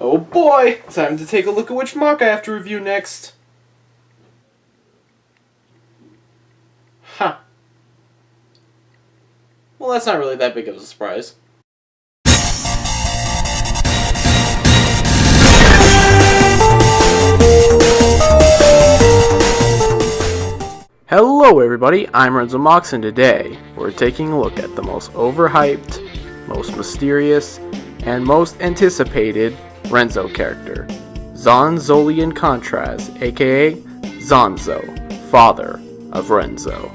Oh boy! Time to take a look at which MOC I have to review next. Huh. Well, that's not really that big of a surprise. Hello everybody, I'm Renzo MOC, and today we're taking a look at the most overhyped, most mysterious, and most anticipated Renzo character, Zanzo Contraz, aka Zanzo, father of Renzo.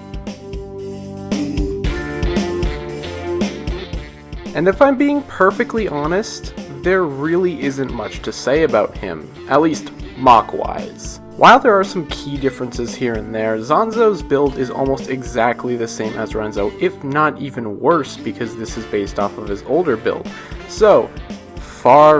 And if I'm being perfectly honest, there really isn't much to say about him, at least MOC-wise. While there are some key differences here and there, Zanzo's build is almost exactly the same as Renzo, if not even worse, because this is based off of his older build. So,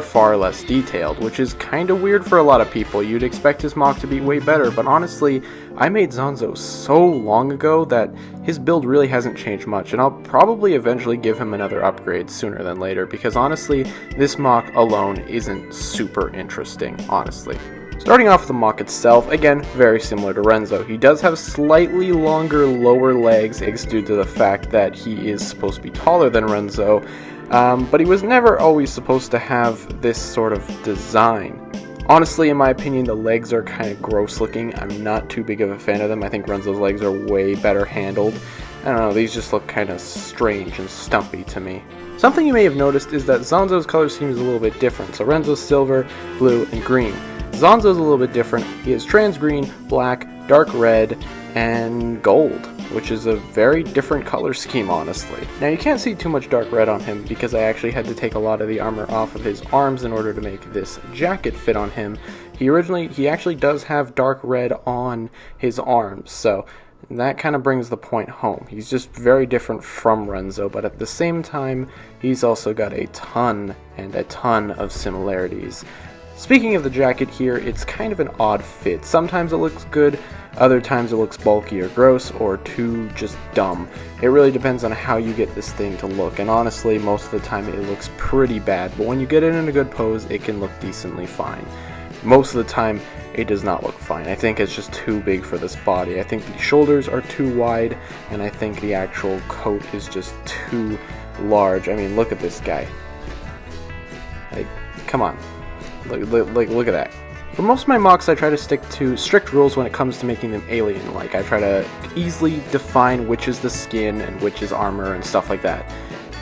far less detailed, which is kinda weird for a lot of people. You'd expect his MOC to be way better, but honestly, I made Zanzo so long ago that his build really hasn't changed much, and I'll probably eventually give him another upgrade sooner than later, because honestly, this MOC alone isn't super interesting, honestly. Starting off with the MOC itself, again, very similar to Renzo. He does have slightly longer lower legs, due to the fact that he is supposed to be taller than Renzo, but he was never always supposed to have this sort of design. Honestly, in my opinion, the legs are kind of gross looking. I'm not too big of a fan of them. I think Renzo's legs are way better handled. I don't know, these just look kind of strange and stumpy to me. Something you may have noticed is that Zanzo's color scheme is a little bit different. So Renzo's silver, blue, and green. Zanzo's a little bit different. He is trans green, black, dark red, and gold, which is a very different color scheme, honestly. Now, you can't see too much dark red on him because I actually had to take a lot of the armor off of his arms in order to make this jacket fit on him. He actually does have dark red on his arms, so that kind of brings the point home. He's just very different from Renzo, but at the same time, he's also got a ton of similarities. Speaking of the jacket here, it's kind of an odd fit. Sometimes it looks good, other times it looks bulky or gross, or too just dumb. It really depends on how you get this thing to look, and honestly, most of the time it looks pretty bad, but when you get it in a good pose, it can look decently fine. Most of the time, it does not look fine. I think it's just too big for this body. I think the shoulders are too wide, and I think the actual coat is just too large. I mean, look at this guy. Like, come on. Look at that. For most of my MOCs, I try to stick to strict rules when it comes to making them alien-like. I try to easily define which is the skin and which is armor and stuff like that.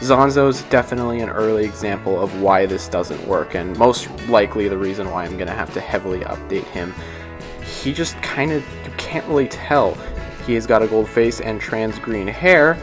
Zanzo's definitely an early example of why this doesn't work, and most likely the reason why I'm going to have to heavily update him. He just kind of, you can't really tell. He has got a gold face and trans green hair.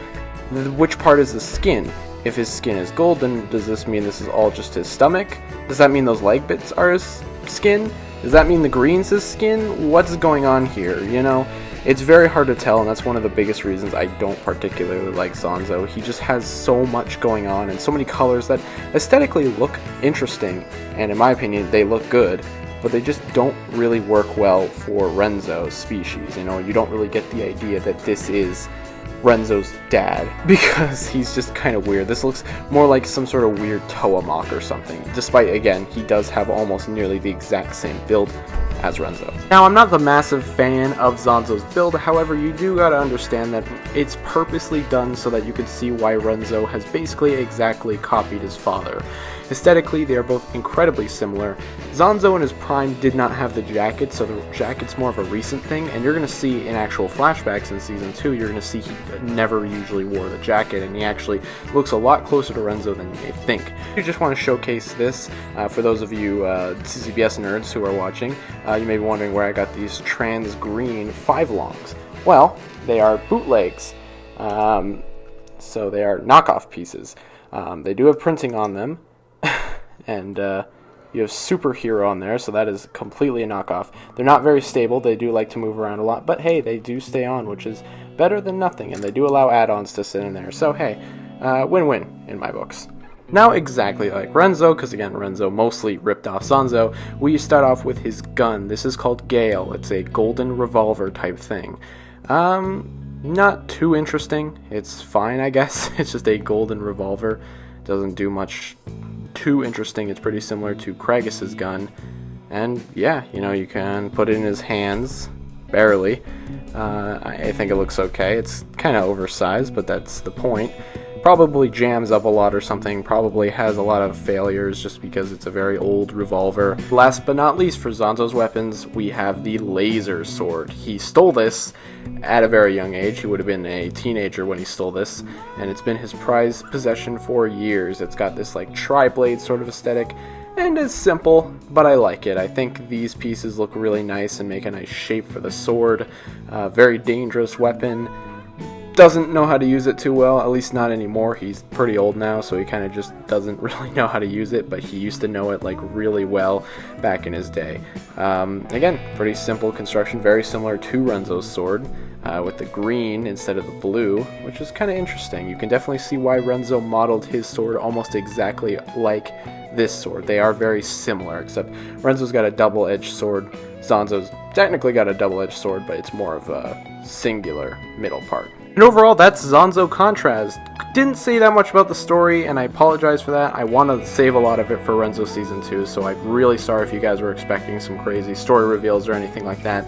Which part is the skin? If his skin is gold, then does this mean this is all just his stomach? Does that mean those leg bits are his skin? Does that mean the green's his skin? What's going on here, you know? It's very hard to tell, and that's one of the biggest reasons I don't particularly like Zanzo. He just has so much going on and so many colors that aesthetically look interesting, and in my opinion, they look good, but they just don't really work well for Renzo's species. You know, you don't really get the idea that this is Renzo's dad, because he's just kind of weird. This looks more like some sort of weird Toa MOC or something, despite, again, he does have almost nearly the exact same build as Renzo. Now, I'm not the massive fan of Zanzo's build, however, you do gotta understand that it's purposely done so that you can see why Renzo has basically exactly copied his father. Aesthetically, they are both incredibly similar. Zanzo in his prime did not have the jacket, so the jacket's more of a recent thing, and you're going to see in actual flashbacks in Season 2, you're going to see he never usually wore the jacket, and he actually looks a lot closer to Renzo than you may think. I just want to showcase this for those of you CCBS nerds who are watching. You may be wondering where I got these trans green 5-longs. Well, they are bootlegs, so they are knockoff pieces. They do have printing on them, and you have Superhero on there, so that is completely a knockoff. They're not very stable, they do like to move around a lot, but hey, they do stay on, which is better than nothing, and they do allow add-ons to sit in there, so hey, win-win in my books. Now, exactly like Renzo, because again, Renzo mostly ripped off Zanzo, we start off with his gun. This is called Gale. It's a golden revolver type thing. Not too interesting. It's fine, I guess. It's just a golden revolver. Doesn't do much too interesting. It's pretty similar to Kragus's gun. And yeah, you know, you can put it in his hands, barely. I think it looks okay. It's kind of oversized, but that's the point. Probably jams up a lot or something, probably has a lot of failures just because it's a very old revolver. Last but not least, for Zanzo's weapons, we have the laser sword. He stole this at a very young age. He would have been a teenager when he stole this, and it's been his prized possession for years. It's got this like tri-blade sort of aesthetic, and it's simple, but I like it. I think these pieces look really nice and make a nice shape for the sword. Very dangerous weapon. Doesn't know how to use it too well, at least not anymore. He's pretty old now, so he kind of just doesn't really know how to use it, but he used to know it like really well back in his day. Again, pretty simple construction, very similar to Renzo's sword, with the green instead of the blue, which is kind of interesting. You can definitely see why Renzo modeled his sword almost exactly like this sword. They are very similar, except Renzo's got a double-edged sword. Zanzo's technically got a double-edged sword, but it's more of a singular middle part. And overall, that's Zanzo Contraz. Didn't say that much about the story, and I apologize for that. I want to save a lot of it for Renzo Season 2, so I'm really sorry if you guys were expecting some crazy story reveals or anything like that.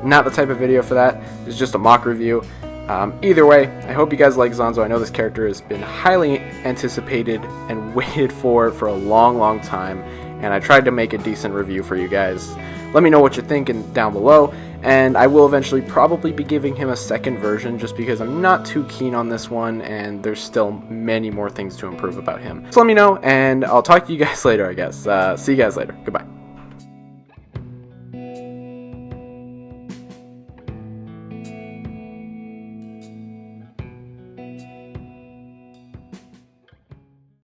Not the type of video for that. It's just a mock review. Either way, I hope you guys like Zanzo. I know this character has been highly anticipated and waited for a long, long time, and I tried to make a decent review for you guys. Let me know what you're thinking down below, and I will eventually probably be giving him a second version just because I'm not too keen on this one, and there's still many more things to improve about him. So let me know, and I'll talk to you guys later, I guess. See you guys later. Goodbye.